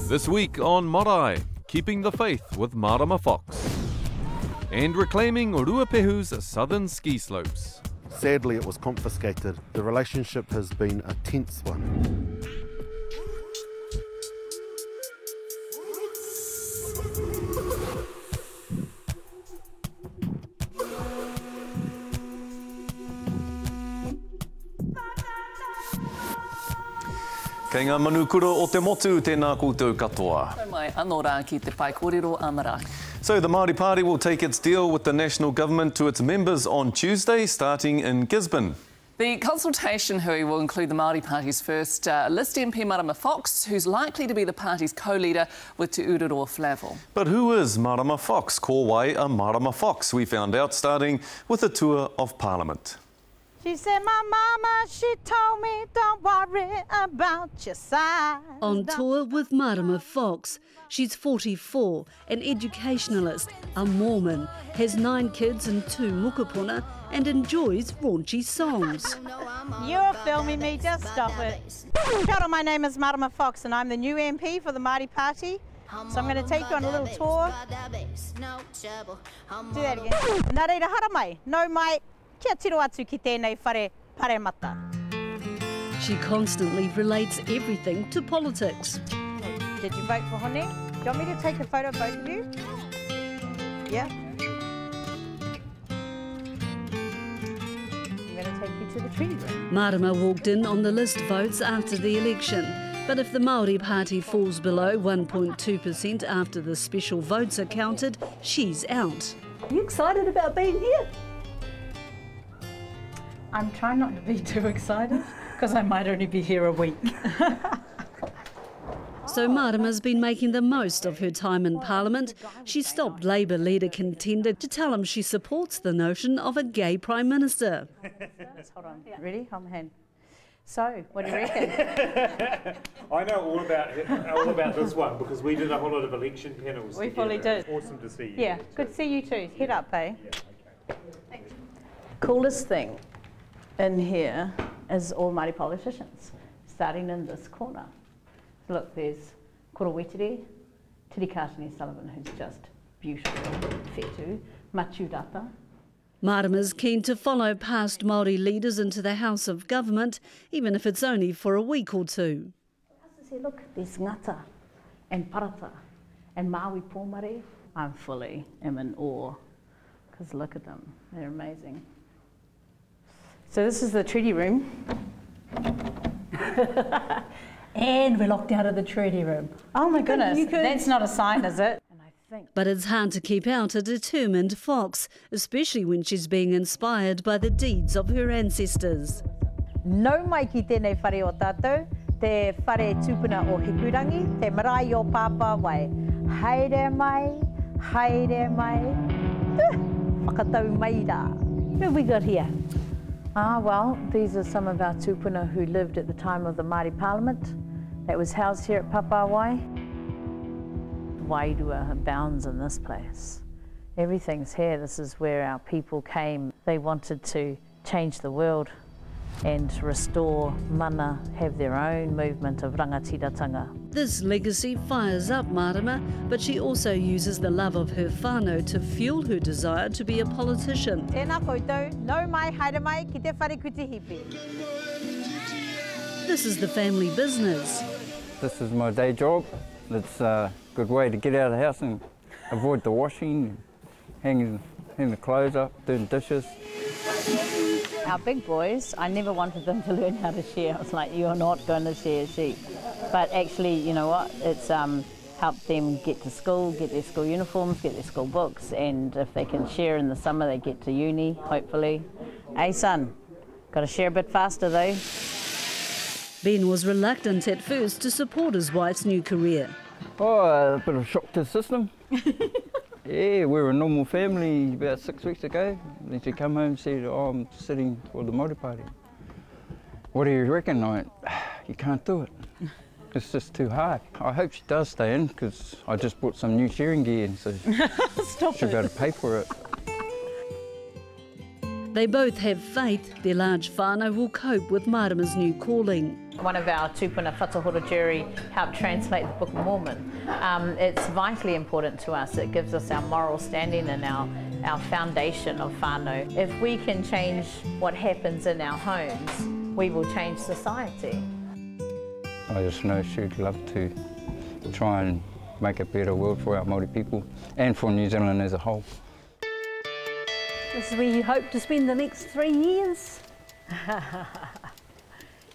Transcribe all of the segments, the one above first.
This week on Marae, keeping the faith with Marama Fox and reclaiming Ruapehu's southern ski slopes. Sadly, it was confiscated. The relationship has been a tense one. Kei ngā manukura o te motu tēnā koutou katoa. Mai anō rā ki te whai kōrero a Marae. So the Māori Party will take its deal with the national government to its members on Tuesday, starting in Gisborne. The consultation hui will include the Māori Party's first list MP Marama Fox, who's likely to be the party's co-leader with Te Ururoa Flavel. But who is Marama Fox? Ko wai a Marama Fox, we found out, starting with a tour of Parliament. She said, my mama, she told me, don't worry about your size. On tour with Marama Fox. She's 44, an educationalist, a Mormon, has 9 kids and 2 mukapuna, and enjoys raunchy songs. You're filming me, just stop it. Kia ora, my name is Marama Fox and I'm the new MP for the Māori Party. So I'm going to take you on a little tour. Do that again. Nā reira hara mai, no mai. Kia tiro atu ki tēnei whare paremata. She constantly relates everything to politics. Did you vote for Hone? Do you want me to take a photo of both of you? Yeah? I'm going to take you to the treaty room. Marama walked in on the list votes after the election. But if the Māori Party falls below 1.2% after the special votes are counted, she's out. Are you excited about being here? I'm trying not to be too excited because I might only be here a week. So Marama's been making the most of her time in Parliament. She stopped Labour leader contender to tell him she supports the notion of a gay Prime Minister. Hold on, ready? Hold my hand. So, what do you reckon? I know all about this one because we did a whole lot of election panels. We fully did. Awesome to see you. Yeah, good to see you too. Head up, eh? Yeah, okay. Coolest thing in here is all Māori politicians, starting in this corner. Look, there's Koro Wetere, Tiri Kātini Sullivan, who's just beautiful, Whetu, Machu Rata. Marama's keen to follow past Māori leaders into the House of Government, even if it's only for a week or two. Look, there's Ngata and Parata and Maui Pōmare. I'm fully am in awe, because look at them, they're amazing. So this is the treaty room. And we're locked out of the treaty room. Oh my goodness, that's not a sign, is it? But it's hard to keep out a determined Fox, especially when she's being inspired by the deeds of her ancestors. No mai ki tēnei whare o tātou, te whare tūpuna o Hikurangi, te marae o pāpā wai. Haere mai, whakatau mai rā. Who have we got here? Well, these are some of our tūpuna who lived at the time of the Māori Parliament that was housed here at Papawai. Wairua abounds in this place. Everything's here. This is where our people came. They wanted to change the world and restore mana, have their own movement of rangatiratanga. This legacy fires up Marama, but she also uses the love of her whānau to fuel her desire to be a politician. Tēnā koutou, nau mai, haere mai, ki te whare kutihipi. This is the family business. This is my day job. It's a good way to get out of the house and avoid the washing, hanging the clothes up, doing dishes. Our big boys, I never wanted them to learn how to share. I was like, you're not going to share sheep. But actually, you know what, it's helped them get to school, get their school uniforms, get their school books, and if they can share in the summer, they get to uni, hopefully. Hey son, got to share a bit faster though. Ben was reluctant at first to support his wife's new career. Oh, a bit of a shock to the system. Yeah, we were a normal family about 6 weeks ago. Then she come home and said, oh, I'm sitting for the Māori Party. What do you reckon? I went, you can't do it. It's just too hard. I hope she does stay in because I just bought some new shearing gear, so she'll be able to pay for it. They both have faith their large whānau will cope with Marama's new calling. One of our tūpuna whatahora jury helped translate the Book of Mormon. It's vitally important to us. It gives us our moral standing and our foundation of whānau. If we can change what happens in our homes, we will change society. I just know she'd love to try and make a better world for our Māori people and for New Zealand as a whole. This is where you hope to spend the next 3 years?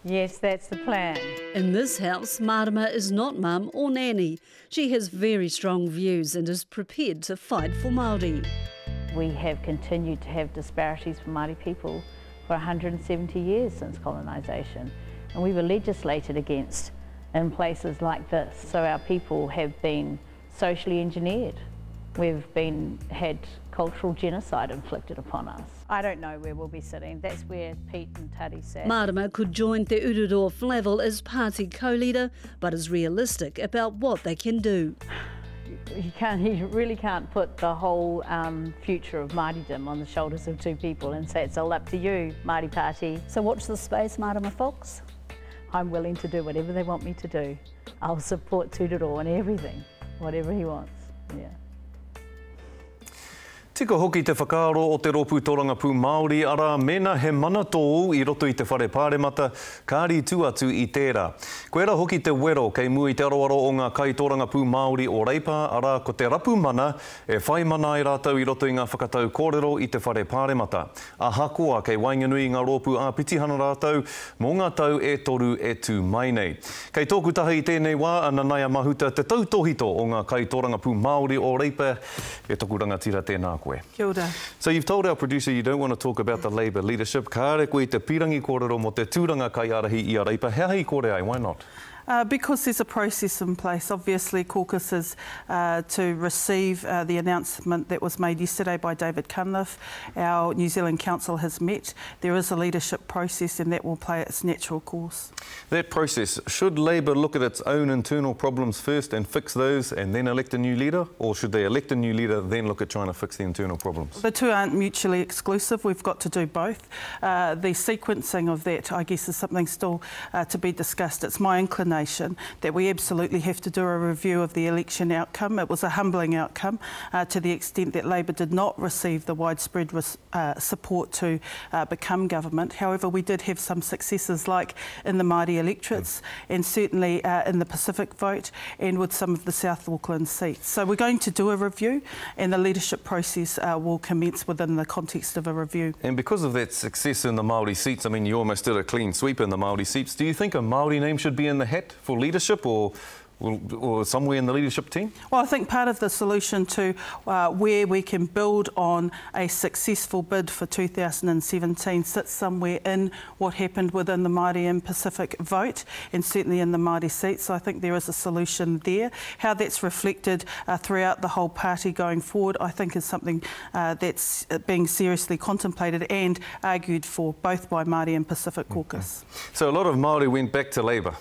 Yes, that's the plan. In this house, Marama is not mum or nanny. She has very strong views and is prepared to fight for Māori. We have continued to have disparities for Māori people for 170 years since colonisation, and we were legislated against in places like this. So our people have been socially engineered. We've had cultural genocide inflicted upon us. I don't know where we'll be sitting. That's where Pete and Tari sat. Marama could join Te Ururoa Flavel as party co-leader, but is realistic about what they can do. You really can't put the whole future of Māoridom on the shoulders of two people and say it's all up to you, Māori Party. So watch the space, Marama Fox. I'm willing to do whatever they want me to do. I'll support Tururoa and everything, whatever he wants. Yeah. Tika hoki te whakaaro o te ropu toranga pū Māori ara mena he mana tōu I roto I te whare pāremata, kāri tū atu I tērā. Koera hoki te wero kei mui te aroaro o ngā kai toranga pū Māori o Reipa, ara ko te rapu mana e whai mana I rātau I roto I ngā whakatau kōrero I te whare pāremata. A hakoa kei wainganui ngā rōpū a pitihana rātau, mō ngā tau e toru e tū mai nei. Kei tōku taha I tēnei wā a Nanaia Mahuta, te tautohito o ngā kai toranga pū Māori o Reipa, e toku rangatira tēnā koe. Kia ora. So you've told our producer you don't want to talk about the Labour leadership. Kāre koe te pirangi kōrero mo te tūranga kai arahi I a Reipa. How hei kore ai? Why not? Because there's a process in place. Obviously, caucus is to receive the announcement that was made yesterday by David Cunliffe. Our New Zealand Council has met. There is a leadership process and that will play its natural course. That process, should Labour look at its own internal problems first and fix those and then elect a new leader? Or should they elect a new leader, then look at trying to fix the internal problems? The two aren't mutually exclusive. We've got to do both. The sequencing of that, I guess, is something still to be discussed. It's my inclination that we absolutely have to do a review of the election outcome. It was a humbling outcome to the extent that Labour did not receive the widespread support to become government. However, we did have some successes like in the Māori electorates and certainly in the Pacific vote and with some of the South Auckland seats. So we're going to do a review and the leadership process will commence within the context of a review. And because of that success in the Māori seats, I mean, you almost did a clean sweep in the Māori seats. Do you think a Māori name should be in the hat for leadership or somewhere in the leadership team? Well, I think part of the solution to where we can build on a successful bid for 2017 sits somewhere in what happened within the Māori and Pacific vote and certainly in the Māori seats. So I think there is a solution there. How that's reflected throughout the whole party going forward, I think is something that's being seriously contemplated and argued for both by Māori and Pacific caucus. So a lot of Māori went back to Labour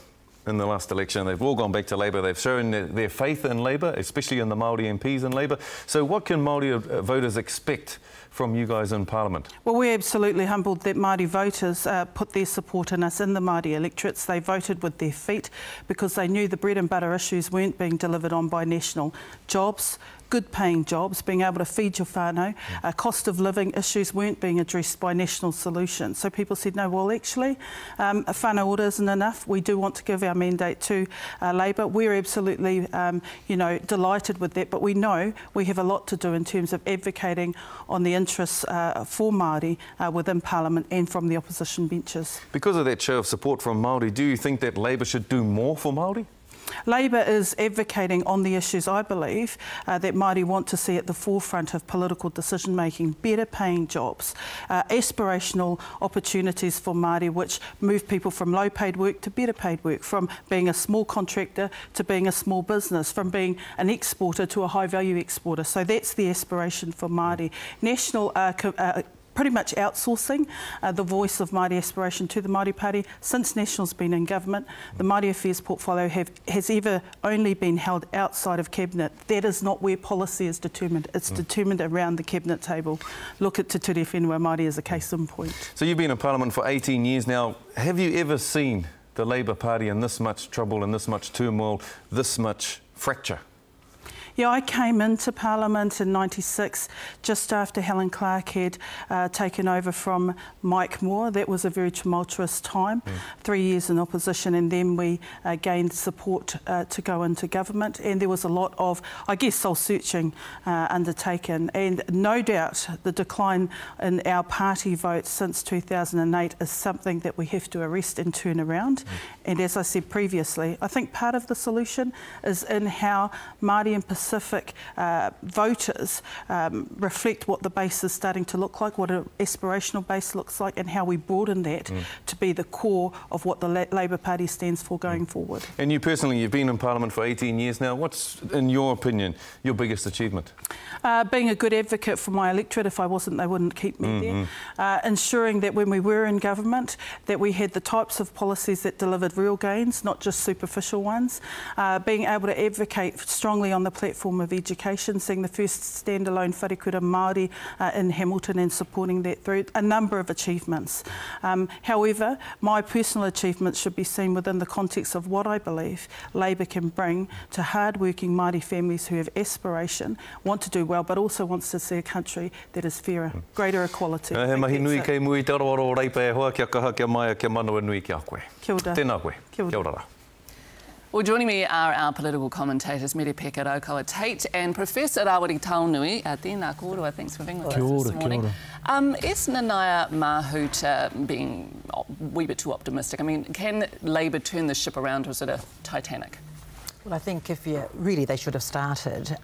in the last election. They've all gone back to Labour. They've shown their faith in Labour, especially in the Māori MPs in Labour. So what can Māori voters expect from you guys in Parliament? Well, we're absolutely humbled that Māori voters put their support in us in the Māori electorates. They voted with their feet because they knew the bread and butter issues weren't being delivered on by national jobs, good paying jobs, being able to feed your whānau, cost of living issues weren't being addressed by national solutions. So people said, no, well, actually, a whānau order isn't enough. We do want to give our mandate to Labour. We're absolutely, delighted with that, but we know we have a lot to do in terms of advocating on the interests for Māori within Parliament and from the opposition benches. Because of that show of support from Māori, do you think that Labour should do more for Māori? Labour is advocating on the issues, I believe, that Māori want to see at the forefront of political decision-making, better paying jobs, aspirational opportunities for Māori which move people from low-paid work to better paid work, from being a small contractor to being a small business, from being an exporter to a high-value exporter. So that's the aspiration for Māori. National pretty much outsourcing the voice of Māori aspiration to the Māori Party. Since National's been in government, the Māori Affairs portfolio has ever only been held outside of Cabinet. That is not where policy is determined. It's determined around the Cabinet table. Look at Te Ture Whenua Māori as a case in point. So you've been in Parliament for 18 years now. Have you ever seen the Labour Party in this much trouble and this much turmoil, this much fracture? Yeah, I came into Parliament in '96 just after Helen Clark had taken over from Mike Moore. That was a very tumultuous time, 3 years in opposition, and then we gained support to go into government, and there was a lot of, I guess, soul-searching undertaken, and no doubt the decline in our party vote since 2008 is something that we have to arrest and turn around. And as I said previously, I think part of the solution is in how Māori and Pacific voters reflect what the base is starting to look like, what an aspirational base looks like, and how we broaden that to be the core of what the Labour Party stands for going forward. And you personally, you've been in Parliament for 18 years now. What's, in your opinion, your biggest achievement? Being a good advocate for my electorate. If I wasn't, they wouldn't keep me there. Ensuring that when we were in government, that we had the types of policies that delivered real gains, not just superficial ones. Being able to advocate strongly on the platform of education, seeing the first standalone wharekura Māori in Hamilton and supporting that through a number of achievements. However, my personal achievements should be seen within the context of what I believe Labour can bring to hard-working Māori families who have aspiration, want to do well, but also wants to see a country that is fairer, greater equality. He mahi nui kei mui te aroaro reipa e hoa kia kaha kia mai kia manawa nui kia koe. Kia ora. Tēnā koe. Kia ora. Kia ora. Well, joining me are our political commentators, Merepeka, Raukawa-Tait and Professor Rawiri Taonui. Tēnā kōrua, thanks for being with us this morning. Is Nanaia Mahuta being a wee bit too optimistic? I mean, can Labour turn the ship around, or is it a Titanic? Well, I think really they should have started.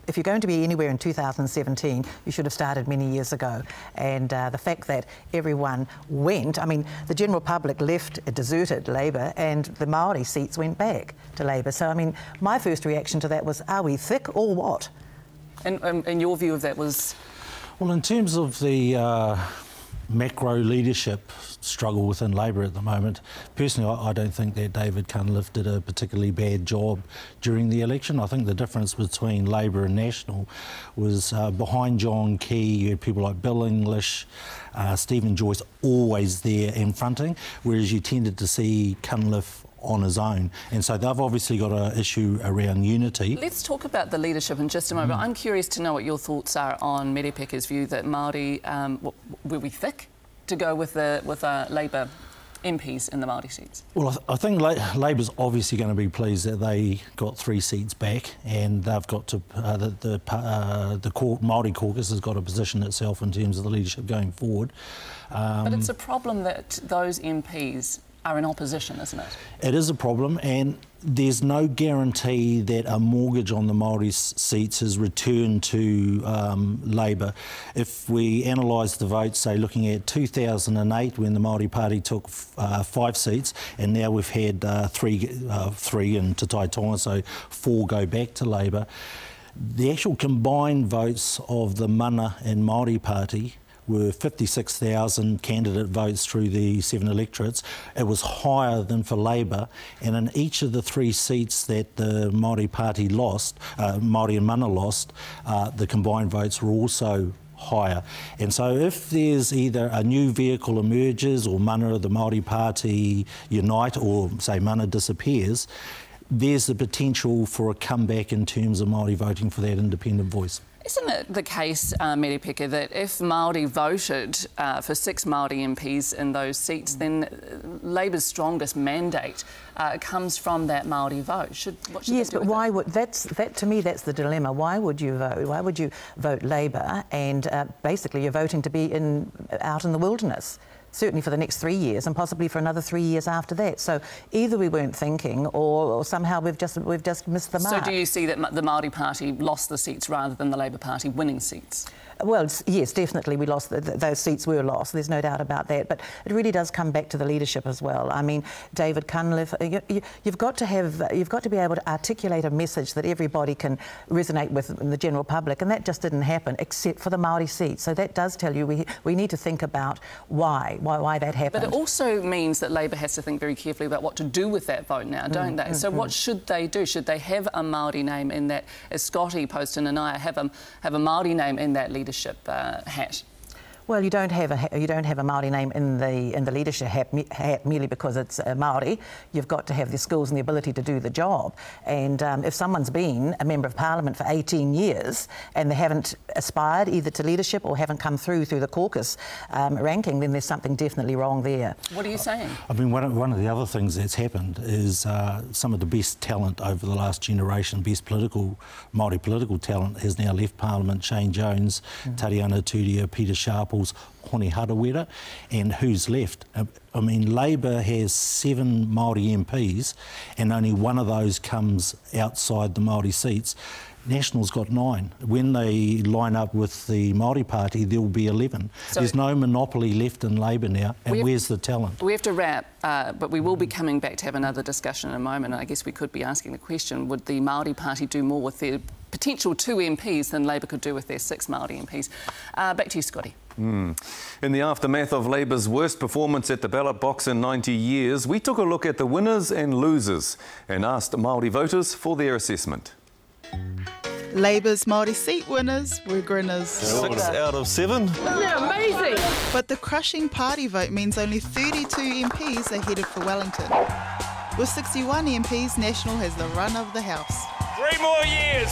If you're going to be anywhere in 2017, you should have started many years ago. And the fact that everyone went, I mean, the general public left, deserted Labour, and the Māori seats went back to Labour. So, I mean, my first reaction to that was, are we thick or what? And your view of that was? Well, in terms of the macro leadership struggle within Labour at the moment, personally I don't think that David Cunliffe did a particularly bad job during the election. I think the difference between Labour and National was behind John Key you had people like Bill English, Stephen Joyce always there and fronting, whereas you tended to see Cunliffe on his own, and so they've obviously got an issue around unity. Let's talk about the leadership in just a moment. I'm curious to know what your thoughts are on Merepeka's view that Māori, were we thick to go with Labour MPs in the Māori seats? Well, I think Labour's obviously going to be pleased that they got 3 seats back, and they've got to the Māori caucus has got to position itself in terms of the leadership going forward. But it's a problem that those MPs are in opposition, isn't it? It is a problem, and there's no guarantee that a mortgage on the Māori seats is returned to Labour. If we analyse the votes, say looking at 2008 when the Māori Party took 5 seats, and now we've had three in Te Tai Tonga, so 4 go back to Labour. The actual combined votes of the Mana and Māori Party were 56,000 candidate votes through the 7 electorates. It was higher than for Labour, and in each of the 3 seats that the Māori Party lost, Māori and Mana lost, the combined votes were also higher. And so if there's either a new vehicle emerges or Mana or the Māori Party unite, or say Mana disappears, there's the potential for a comeback in terms of Māori voting for that independent voice. Isn't it the case, Merepeka, that if Māori voted for 6 Māori MPs in those seats, then Labour's strongest mandate comes from that Māori vote? Yes, but why would that? To me, that's the dilemma. Why would you vote? Why would you vote Labour? And basically, you're voting to be out in the wilderness. Certainly for the next 3 years, and possibly for another 3 years after that. So either we weren't thinking, or somehow we've just missed the mark. So do you see that the Māori Party lost the seats rather than the Labour Party winning seats? Well, yes, definitely we lost, those seats were lost, there's no doubt about that, but it really does come back to the leadership as well. I mean, David Cunliffe, you've got to be able to articulate a message that everybody can resonate with in the general public, and that just didn't happen, except for the Māori seats. So that does tell you we need to think about why that happened. But it also means that Labour has to think very carefully about what to do with that vote now, don't they? So what should they do? Should they have a Māori name in that, as Scotty posed to Nanaia, have a Māori name in that leadership hat? Well, you don't have a Māori name in the leadership hat merely because it's Māori. You've got to have the skills and the ability to do the job. And if someone's been a member of Parliament for 18 years and they haven't aspired either to leadership or haven't come through the caucus ranking, then there's something definitely wrong there. What are you saying? I mean, one of the other things that's happened is some of the best talent over the last generation, best Māori political talent, has now left Parliament. Shane Jones, Tariana Turia, Peter Sharples, Hone Harawira, and who's left? I mean, Labour has 7 Māori MPs and only one of those comes outside the Māori seats. National's got 9. When they line up with the Māori Party, there will be 11. So there's no monopoly left in Labour now, and where's the talent? We have to wrap, but we will be coming back to have another discussion in a moment. I guess we could be asking the question, would the Māori Party do more with their potential 2 MPs than Labour could do with their 6 Māori MPs? Back to you, Scotty. In the aftermath of Labour's worst performance at the ballot box in 90 years, we took a look at the winners and losers and asked Māori voters for their assessment. Labour's Māori seat winners were grinners. 6 out of 7. Isn't that amazing? But the crushing party vote means only 32 MPs are headed for Wellington. With 61 MPs, National has the run of the house. 3 more years!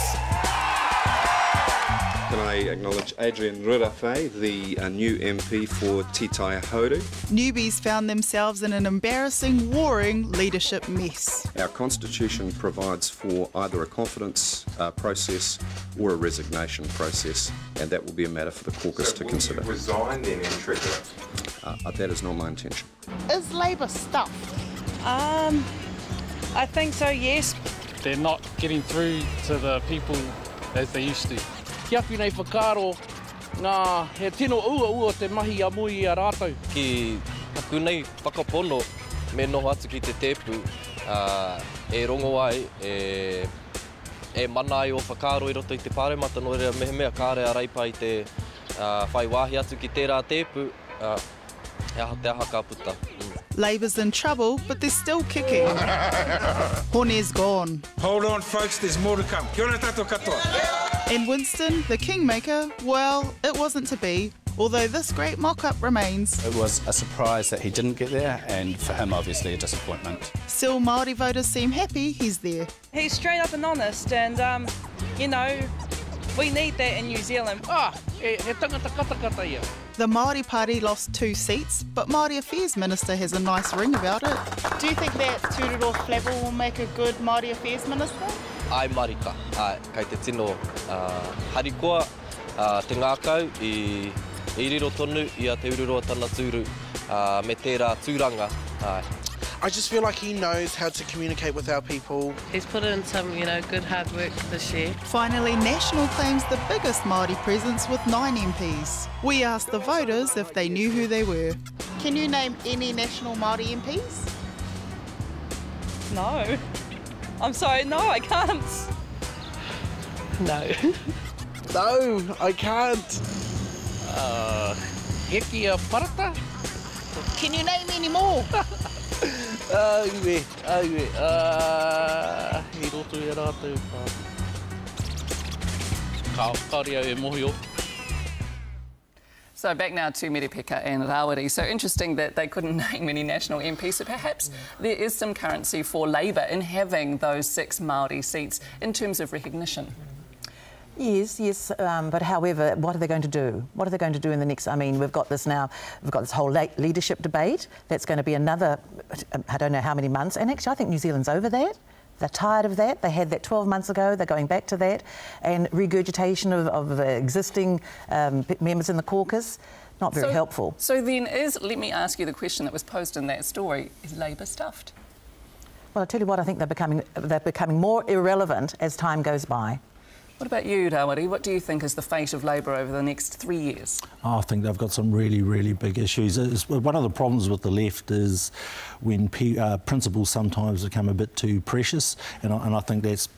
Can I acknowledge Adrian Rurafei, the new MP for Titai Hauru. Newbies found themselves in an embarrassing, warring leadership mess. Our constitution provides for either a confidence process or a resignation process, and that will be a matter for the caucus to consider. Will you resign then and trigger it? That is not my intention. Is Labour stuffed? I think so, yes. They're not getting through to the people as they used to. Kia nei whakaro, ngā he tino ua te mahi a mui a rātou. Ki taku nei whakapono me noho atu ki te tepu, e rongo ai, e mana ai o whakaro I roto I te pāremata no rea mehemea kāre a raipa I te whai wāhi atu ki tērā tepu, e aha te aha ka puta. Labour's in trouble, but they're still kicking. Hone's gone. Hold on, folks, there's more to come. Kia ora tātou katoa. In Winston, the kingmaker, well, it wasn't to be, although this great mock-up remains. It was a surprise that he didn't get there, and for him, obviously, a disappointment. Still, Māori voters seem happy he's there. He's straight up and honest, and, you know, we need that in New Zealand. He tangata katakata ia. The Māori Party lost 2 seats, but Māori Affairs Minister has a nice ring about it. Do you think that Tūroro Flavel will make a good Māori Affairs Minister? Ai marika, kai te tino harikoa, te ngākau I riro tonu I a te ururoa tana tūru me tērā tūranga. I just feel like he knows how to communicate with our people. He's put in some, you know, good hard work this year. Finally, National claims the biggest Māori presence with 9 MPs. We asked the voters if they knew who they were. Can you name any National Māori MPs? No. I'm sorry, no, I can't. No. No, I can't. Hekia Parata? Can you name any more? Iwi, I roto e rātou ka karia e mohi o. So back now to Merepeka and Rawiri. So interesting that they couldn't name any national MPs, so perhaps there is some currency for Labour in having those 6 Māori seats in terms of recognition. Yes, but however, what are they going to do? What are they going to do in the next... I mean, we've got this whole leadership debate. That's going to be another, I don't know how many months. And actually, I think New Zealand's over that. They're tired of that. They had that 12 months ago. They're going back to that. And regurgitation of existing members in the caucus, not very helpful. So then let me ask you the question that was posed in that story, is Labour stuffed? Well, I'll tell you what, I think they're becoming more irrelevant as time goes by. What about you, Rawiri? What do you think is the fate of Labour over the next 3 years? I think they've got some really, really big issues. One of the problems with the left is when principles sometimes become a bit too precious, and I think that's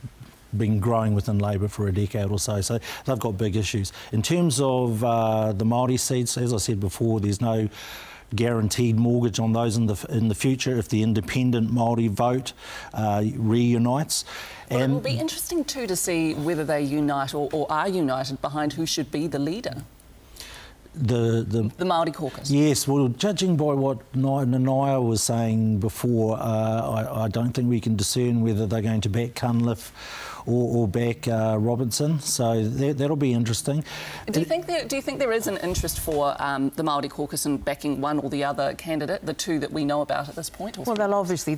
been growing within Labour for a decade or so. So they've got big issues. In terms of the Māori seats, as I said before, there's no guaranteed mortgage on those in the future if the independent Māori vote reunites. Well, it will be interesting too to see whether they unite or are united behind who should be the leader. The Māori caucus. Yes, well, judging by what Nanaia was saying before, I don't think we can discern whether they're going to back Cunliffe or back Robinson, so that'll be interesting. Do you think there is an interest for the Māori caucus in backing one or the other candidate, the two that we know about at this point? Well, they'll obviously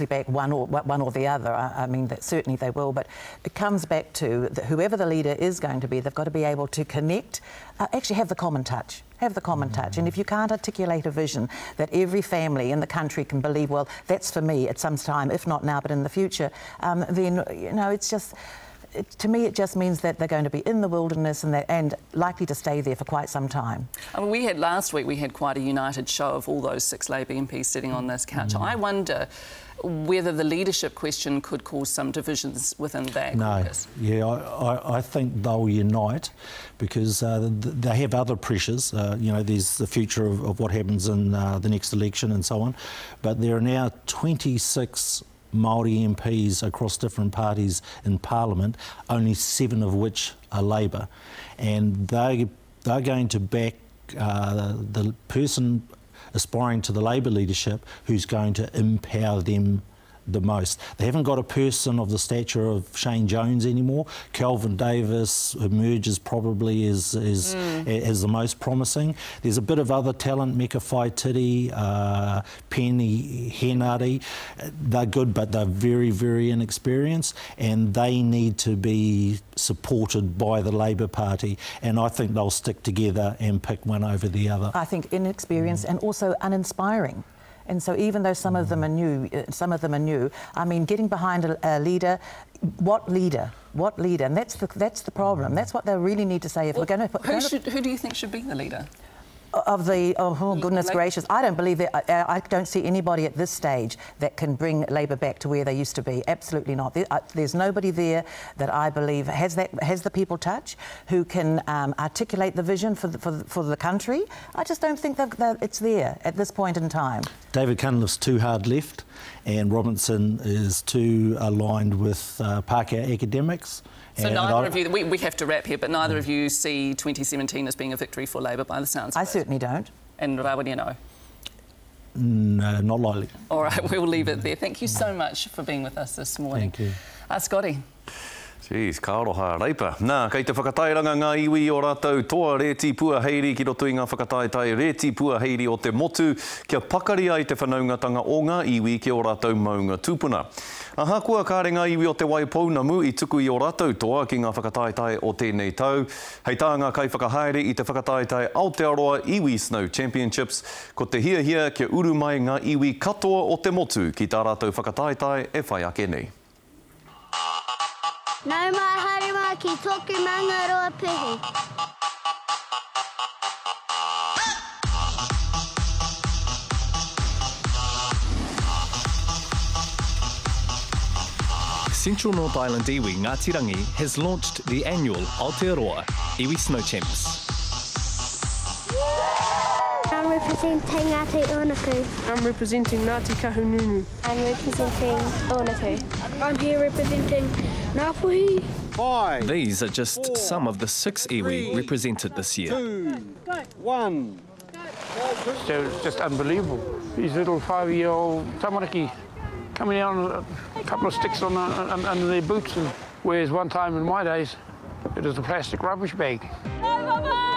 back one or the other. I mean, certainly they will, but it comes back to whoever the leader is going to be, they've got to be able to connect, actually have the common touch. Have the common touch, and if you can't articulate a vision that every family in the country can believe, well, that's for me at some time, if not now, but in the future, then, you know, it's just, to me, it just means that they're going to be in the wilderness and likely to stay there for quite some time. I mean, last week we had quite a united show of all those 6 Labour MPs sitting on this couch. I wonder whether the leadership question could cause some divisions within that caucus. Yeah, I think they'll unite because they have other pressures. You know, there's the future of what happens in the next election and so on. But there are now 26 Māori MPs across different parties in Parliament, only 7 of which are Labour. And they're going to back the person aspiring to the Labour leadership who's going to empower them the most. They haven't got a person of the stature of Shane Jones anymore. Kelvin Davis emerges probably as the most promising. There's a bit of other talent, Meka Whaitiri, Penny Henare. They're good, but they're very, very inexperienced, and they need to be supported by the Labour Party, and I think they'll stick together and pick one over the other. I think inexperienced and also uninspiring. And so even though some of them are new, I mean, getting behind a leader, what leader? What leader? And that's the problem. That's what they really need to say. If we're going to who do you think should be the leader? Oh goodness gracious, I don't believe that. I don't see anybody at this stage that can bring Labour back to where they used to be. Absolutely not. There's nobody there that I believe has the people touch, who can articulate the vision for the country. I just don't think that it's there at this point in time. David Cunliffe's too hard left, and Robinson is too aligned with Pākehā academics. So neither of you, we have to wrap here, but neither of you see 2017 as being a victory for Labour by the sounds of it. I certainly don't. And Rawiri, no? No, not likely. All right, we'll leave it there. Thank you so much for being with us this morning. Thank you. Scotty. Jeez, ka aroha reipa. Nā, kei te whakatairanga ngā iwi o rātou toa reti pua heiri ki roto i ngā whakataetai reti pua heiri o te motu kia pakari ai te whanaungatanga o ngā iwi ki o rātou maunga tūpuna. Aha kua kāre ngā iwi o te waipounamu i tuku i o rātou toa ki ngā whakataetai o tēnei tau. Hei tā ngā kai whakahaere i te whakataetai Aotearoa Iwi Snow Championships ko te hia kia uru mai ngā iwi katoa o te motu ki tā rātou whakataetai e whai ake nei. Nau mai harima ki toku Mt Ruapehu. Central North Island iwi Ngātirangi has launched the annual Aotearoa Iwi Snow Champs. I'm representing Ngāti Onaku. I'm representing Ngāti Kahungunu. I'm representing Onaku. I'm here representing Ngāpuhi. 5. These are just some of the 6 iwi represented this year. 2, 1. So it's just unbelievable. These little 5-year-old tamariki coming out on a couple of sticks under their boots, and whereas one time in my days it was a plastic rubbish bag.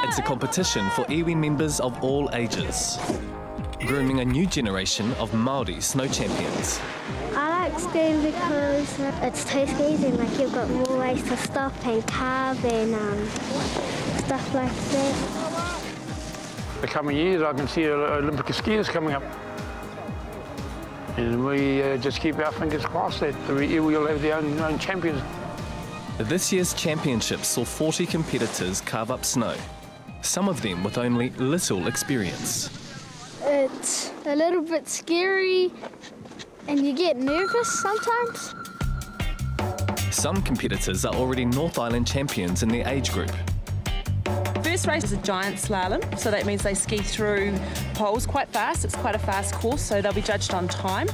It's a competition for iwi members of all ages, grooming a new generation of Māori snow champions. I like skiing because it's two skis and like you've got more ways to stop and carve and stuff like that. The coming years I can see Olympic skiers coming up. And we just keep our fingers crossed that we will have their own champions. This year's championships saw 40 competitors carve up snow, some of them with only little experience. It's a little bit scary and you get nervous sometimes. Some competitors are already North Island champions in their age group. First race is a giant slalom, so that means they ski through poles quite fast. It's quite a fast course, so they'll be judged on time.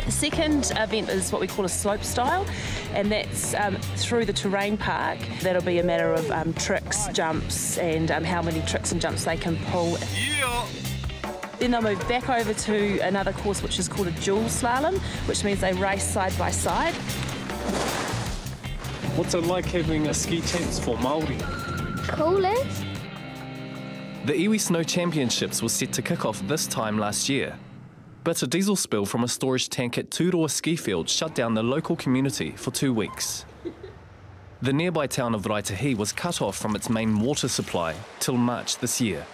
The second event is what we call a slope style, and that's through the terrain park. That'll be a matter of tricks, jumps, and how many tricks and jumps they can pull. Yeah. Then they'll move back over to another course which is called a dual slalom, which means they race side by side. What's it like having a ski champs for Māori? Cool, eh? The Iwi Snow Championships was set to kick off this time last year, but a diesel spill from a storage tank at Tūroa ski field shut down the local community for 2 weeks. The nearby town of Raukawa-Tait was cut off from its main water supply till March this year.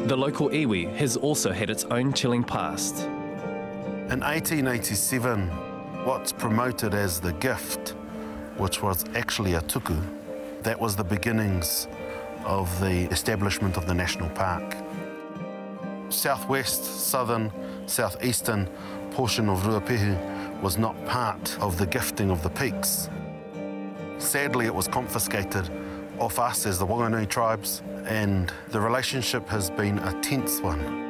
The local iwi has also had its own chilling past. In 1887, what's promoted as the gift, which was actually a tuku, that was the beginnings of the establishment of the national park. Southwest, southern, southeastern portion of Ruapehu was not part of the gifting of the peaks. Sadly, it was confiscated off us as the Whanganui tribes, and the relationship has been a tense one.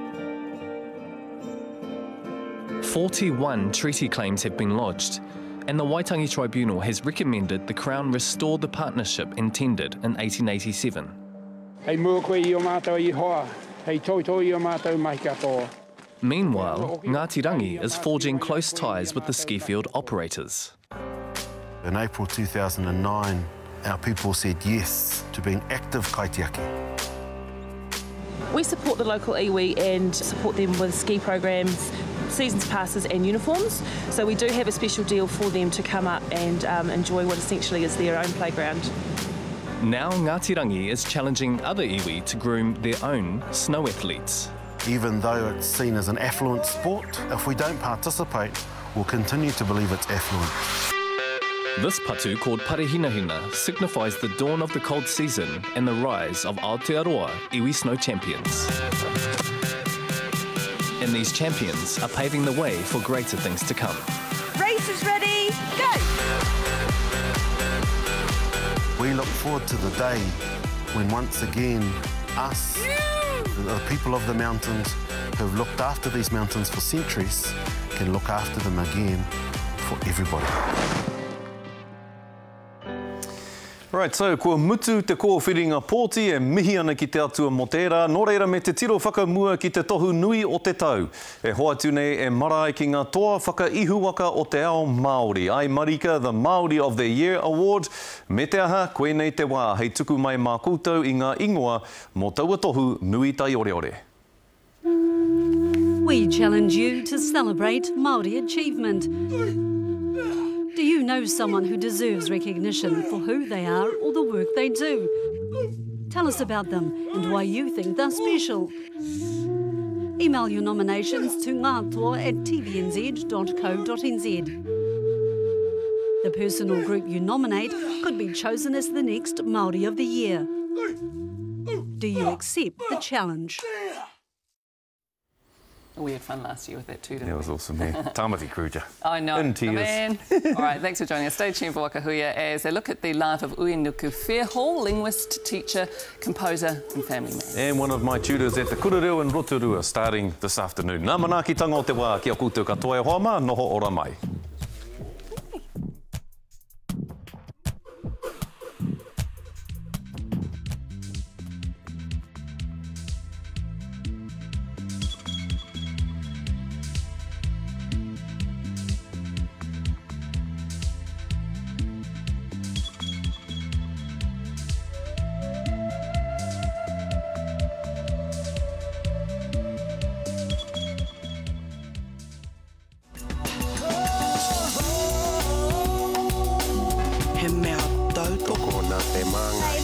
41 treaty claims have been lodged, and the Waitangi Tribunal has recommended the Crown restore the partnership intended in 1887. Hei mua koe I o mātou I hoa, hei toi I o mātou mai katoa. Meanwhile, Ngāti Rangi is forging close ties with the ski field operators. In April 2009, our people said yes to being active kaitiaki. We support the local iwi and support them with ski programs, seasons passes and uniforms. So we do have a special deal for them to come up and enjoy what essentially is their own playground. Now Ngāti Rangi is challenging other iwi to groom their own snow athletes. Even though it's seen as an affluent sport, if we don't participate, we'll continue to believe it's affluent. This patu, called Parehinahina, signifies the dawn of the cold season and the rise of Aotearoa Iwi Snow Champions. And these champions are paving the way for greater things to come. Race is ready, go! We look forward to the day when once again us, the people of the mountains who've looked after these mountains for centuries, can look after them again for everybody. Right, so kua mutu te kōwhiringa pōti e mihi ana ki te atua mo tērā. Nō reira me te tiro whakamua ki te tohu nui o te tau. E hoatu nei e marae ki ngā toa whakaihuwaka o te ao Māori. Ai marika, the Māori of the Year Award. Me te aha, koe nei te wā, hei tuku mai mā koutou I ngā ingoa mō taua tohu nui tai ore ore. We challenge you to celebrate Māori achievement. Do you know someone who deserves recognition for who they are or the work they do? Tell us about them and why you think they're special. Email your nominations to ngātoa@tvnz.co.nz. The person or group you nominate could be chosen as the next Māori of the Year. Do you accept the challenge? We had fun last year with that too, didn't we? That was awesome, yeah. Tamati Kruja. I know. In tears. Man. All right, thanks for joining us. Stay tuned for Wakahuia as they look at the life of Uenuku Fairhall, linguist, teacher, composer and family man. And one of my tutors at the Kurereo in Rotorua starting this afternoon. Nā manaakitanga o te wā ki a koutou katoa e hoama, noho ora mai. He mea tautoko na te manga.